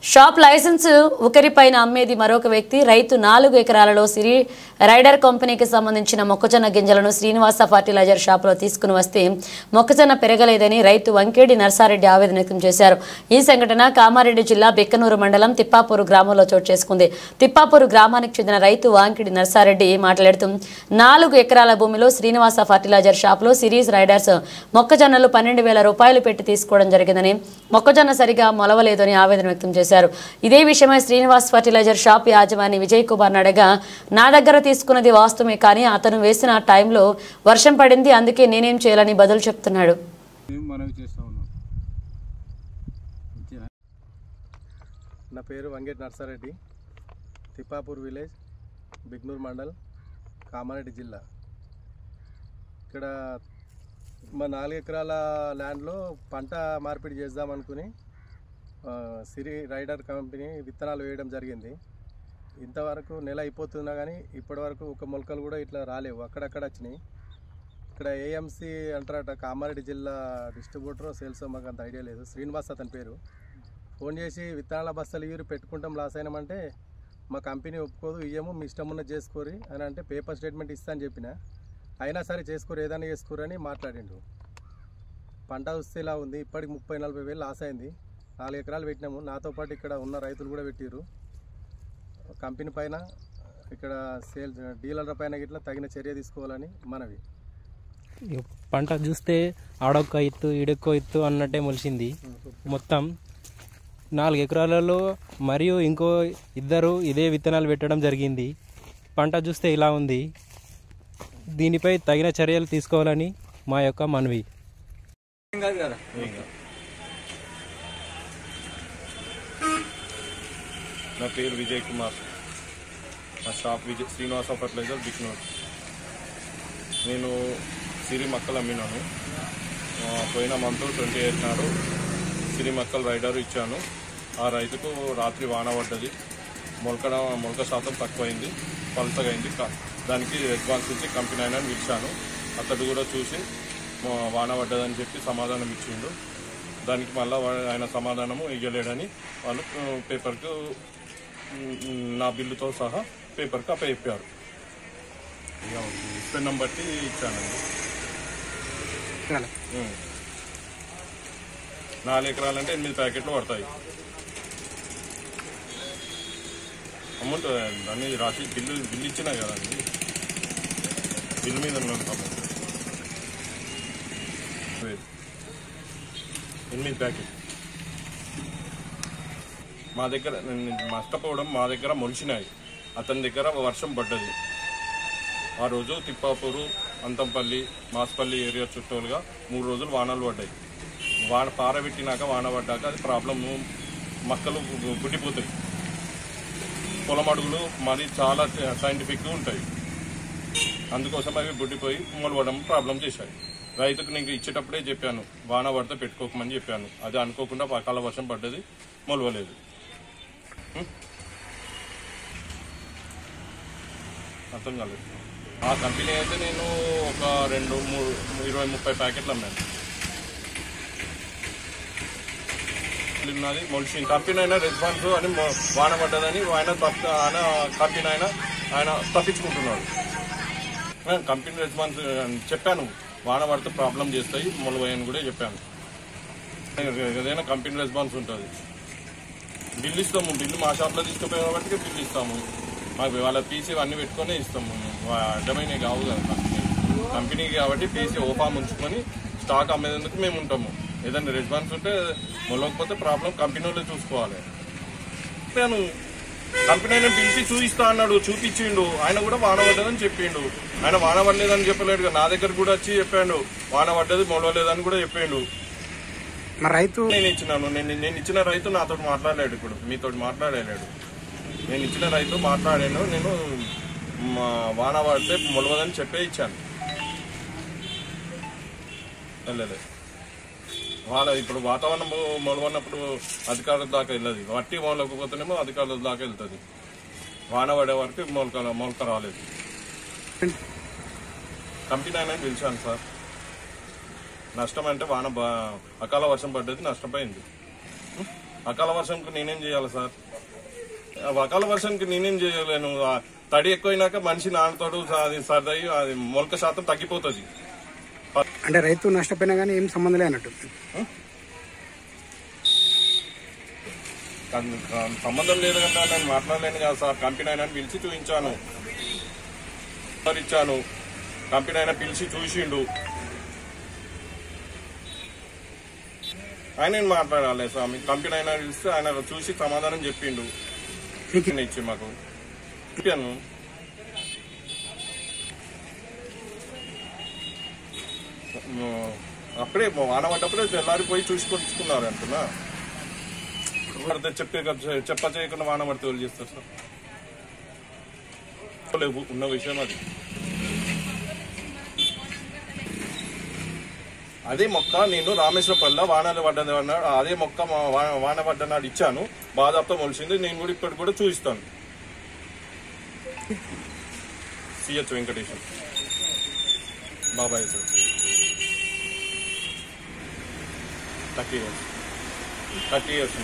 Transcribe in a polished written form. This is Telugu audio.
షాప్ లైసెన్స్ ఒకరిపైన అమ్మేది మరొక వ్యక్తి. రైతు 4 ఎకరాలలో సిరి రైడర్ కంపెనీకి సంబంధించిన మొక్కజొన్న గింజలను శ్రీనివాస ఫర్టిలైజర్ షాపులో తీసుకుని వస్తే మొక్కజొన్న పెరగలేదని రైతు వంకేడి నర్సారెడ్డి ఆవేదన వ్యక్తం చేశారు. ఈ సంఘటన కామారెడ్డి జిల్లా బెక్కనూరు మండలం తిప్పాపూరు గ్రామంలో చోటు చేసుకుంది. తిప్పాపూరు గ్రామానికి చెందిన రైతు వంకేడి నర్సారెడ్డి మాట్లాడుతూ 4 ఎకరాల భూమిలో శ్రీనివాస ఫర్టిలైజర్ షాపులో సిరీస్ రైడర్స్ మొక్కజొన్నలు 12,000 రూపాయలు పెట్టి తీసుకోవడం జరిగిందని, మొక్కజొన్న సరిగా మొలవలేదని ఆవేదన వ్యక్తం చేశారు. ఇదే విషయమై శ్రీనివాస్ ఫర్టిలైజర్ షాప్ యాజమాని విజయ్ కుమార్ అడగా, నా దగ్గర తీసుకున్నది వాస్తవమే, కానీ అతను వేసిన టైంలో వర్షం పడింది, అందుకే నేనేం చేయాలని బదులు చెప్తున్నాడు. నా పేరు వంకేడి నర్సారెడ్డి, తిప్పాపూర్ విలేజ్, బిగ్నూర్ మండల్, కామారెడ్డి జిల్లా. ఇక్కడ మా 4 ఎకరాల ల్యాండ్లో పంట మార్పిడి చేద్దామనుకుని సిరి రైడర్ కంపెనీ విత్తనాలు వేయడం జరిగింది. ఇంతవరకు నెల అయిపోతున్నా కానీ ఇప్పటివరకు ఒక మొలకలు కూడా ఇట్లా రాలేవు, అక్కడక్కడ వచ్చినాయి. ఇక్కడ ఏఎంసీ అంటారట, కామారెడ్డి జిల్లా డిస్ట్రిబ్యూటర్ సేల్స్, మాకు అంత ఐడియా లేదు. శ్రీనివాస్ అతని పేరు. ఫోన్ చేసి విత్తనాల బస్తాలు ఇవ్వరు, పెట్టుకుంటాం, లాస్ అయినామంటే మా కంపెనీ ఒప్పుకోదు, ఇయ్యము, మీ ఇష్టం ఉన్న చేసుకోరి అని అంటే పేపర్ స్టేట్మెంట్ ఇస్తా అని చెప్పిన. అయినా సరే చేసుకోరు, ఏదైనా చేసుకోరు అని మాట్లాడిండు. పంట వస్తే ఇలా ఉంది, ఇప్పటికి 30-40 వేలు లాస్ అయింది. 4 ఎకరాలు పెట్టినాము. నాతో పాటు ఇక్కడ ఉన్న రైతులు కూడా పెట్టారు. కంపెనీ పైన, ఇక్కడ సేల్ డీలర్ల పైన ఇట్లా తగిన చర్య తీసుకోవాలని మనవి. పంట చూస్తే ఆడొక్క ఎత్తు ఈడొక్క ఎత్తు అన్నట్టే మొలిచింది. మొత్తం 4 ఎకరాలలో మరియు ఇంకో 2 ఇదే విత్తనాలు పెట్టడం జరిగింది. పంట చూస్తే ఇలా ఉంది. దీనిపై తగిన చర్యలు తీసుకోవాలని మా యొక్క మనవి. నా పేరు విజయ్ కుమార్, నా షాప్ శ్రీనివాస ఫర్టిలైజర్ బిగ్నూర్. నేను సిరి మొక్కలు అమ్మినాను. పోయిన మంత్ 28 నాడు సిరి మొక్కలు రైడర్ ఇచ్చాను. ఆ రైతుకు రాత్రి వాన పడ్డది, మొలక శాతం తక్కువైంది, పలసగైంది. దానికి అడ్వాన్స్ ఇచ్చి కంపెనీ అయినా ఇచ్చాను. అతడు కూడా చూసి వాన పడ్డదని చెప్పి సమాధానం ఇచ్చిండు. దానికి మళ్ళీ ఆయన సమాధానము ఇవ్వలేడని వాళ్ళు పేపర్కు, నా బిల్లుతో సహా పేపర్కి అప్పచెప్పారు. పెన్నం బట్టి ఇచ్చానండి. 4 ఎకరాలంటే 8 ప్యాకెట్లు పడతాయి. అమౌంట్ అన్ని రాసి బిల్లు ఇచ్చినా కదండి, బిల్లు మీద ఉంటాము. 8 ప్యాకెట్ మా దగ్గర నష్టపోవడం, మా దగ్గర మొలిచినాయి. అతని దగ్గర వర్షం పడ్డది. ఆ రోజు తిప్పాపూరు, అంతంపల్లి, మాస్పల్లి ఏరియా చుట్టూలుగా 3 రోజులు వానలు పడ్డాయి. పారబెట్టినాక వాన పడ్డాక అది ప్రాబ్లము, మొక్కలు గుడ్డిపోతాయి. పొలం అడుగులు మరి చాలా సైంటిఫిక్గా ఉంటాయి, అందుకోసం అవి గుడ్డిపోయి మొలవడం ప్రాబ్లం చేశాయి. రైతుకు నీకు ఇచ్చేటప్పుడే చెప్పాను, వాన పడితే పెట్టుకోకమని చెప్పాను. అది అనుకోకుండా అకాల వర్షం పడ్డది, మొలవలేదు. అర్థం కాలేదు. ఆ కంపెనీ అయితే నేను ఒక 20-30 ప్యాకెట్లు అమ్మాను. ఉన్నది మొలిసింది. కంపెనీ అయినా రెస్పాన్స్ అని వాన పడ్డదని ఆయన కంపెనీ ఆయన తప్పించుకుంటున్నాడు. కంపెనీ రెస్పాన్స్ చెప్పాను, వాన పడితే ప్రాబ్లం చేస్తాయి, మొలవని కూడా చెప్పాను. ఏదైనా కంపెనీ రెస్పాన్స్ ఉంటుంది. బిల్లు ఇస్తాము, బిల్లు మా షాప్లో తీసుకుపోయే కాబట్టి బిల్లు ఇస్తాము. మాకు వాళ్ళ పీసీ అన్నీ పెట్టుకొని ఇస్తాము. అడ్డమైన కావు కదా కంపెనీకి కాబట్టి పీసీ ఓఫామ్ ఉంచుకొని స్టాక్ అమ్మేందుకు మేము ఉంటాము. ఏదైనా రెస్పాన్స్ ఉంటే మొలవకపోతే ప్రాబ్లం కంపెనీ వాళ్ళే చూసుకోవాలి. నేను కంపెనీ అయినా పిలిచి చూపిస్తా అన్నాడు, చూపించిండు. ఆయన కూడా వాన పడ్డదని చెప్పిండు. ఆయన వాన పడలేదని చెప్పలేడు, నా దగ్గర కూడా వచ్చి చెప్పాడు, వాన పడ్డది మొలవలేదని కూడా చెప్పిండు. రైతు నేను ఇచ్చినాను, నేను ఇచ్చిన రైతు నాతో మాట్లాడలేడు, ఇప్పుడు మీతో మాట్లాడలేడు. నేను ఇచ్చిన రైతు మాట్లాడాను, నేను వాన పడితే మొలవదని చెప్పే ఇచ్చాను. వెళ్ళలేదు వాళ్ళ ఇప్పుడు వాతావరణం మొలవన్నప్పుడు అధికారుల దాకా వెళ్ళదు, వట్టి మొలకపోతేనేమో అధికారుల దాకా వెళ్తుంది. వాన పడే వరకు మొలక రాలేదు. కంపెనీ అయినా పిలిచాను సార్. నష్టం అంటే వాన అకాల వర్షం పడ్డది, నష్టపోయింది. అకాల వర్షంకి నేనేం చేయాలి సార్? అకాల వర్షానికి నేనేం చేయలేను. తడి ఎక్కువైనాక మనిషి నాన్నతోడు అది సర్దయి అది మొలక శాతం తగ్గిపోతుంది. అంటే రైతు నష్టపోయినా కానీ ఏం సంబంధం లే అన్నట్టు. సంబంధం లేదు కదా, నేను మాట్లాడలేను కదా సార్. కంపెనీ అయినా పిలిచి చూపించాను, ఇచ్చాను. కంపెనీ అయినా పిలిచి చూసిండు. ఆయన మాట్లాడాలి స్వామి. కంపెనీ అయినా పిలిస్తే ఆయన చూసి సమాధానం చెప్పిండు. ఇచ్చి మాకు చెప్పాను. అప్పుడే వాన పడ్డప్పుడే తెల్లారిపోయి చూసుకొచ్చుకున్నారు అంటున్నా. చెప్ప చేయకుండా వాన పడితే వాళ్ళు చేస్తారు సార్. లేవు ఉన్న విషయం అది. అదే మొక్క నేను రామేశ్వరపల్లిలో వానలు పడ్డది అన్నాడు. అదే మొక్క వాన పడ్డనాడు ఇచ్చాను. బాదాపుతో మొలిసింది. నేను కూడా ఇప్పటికి కూడా చూపిస్తాను. సిహెచ్ వెంకటేశ్వర బాబాయ్ సార్. 30 years.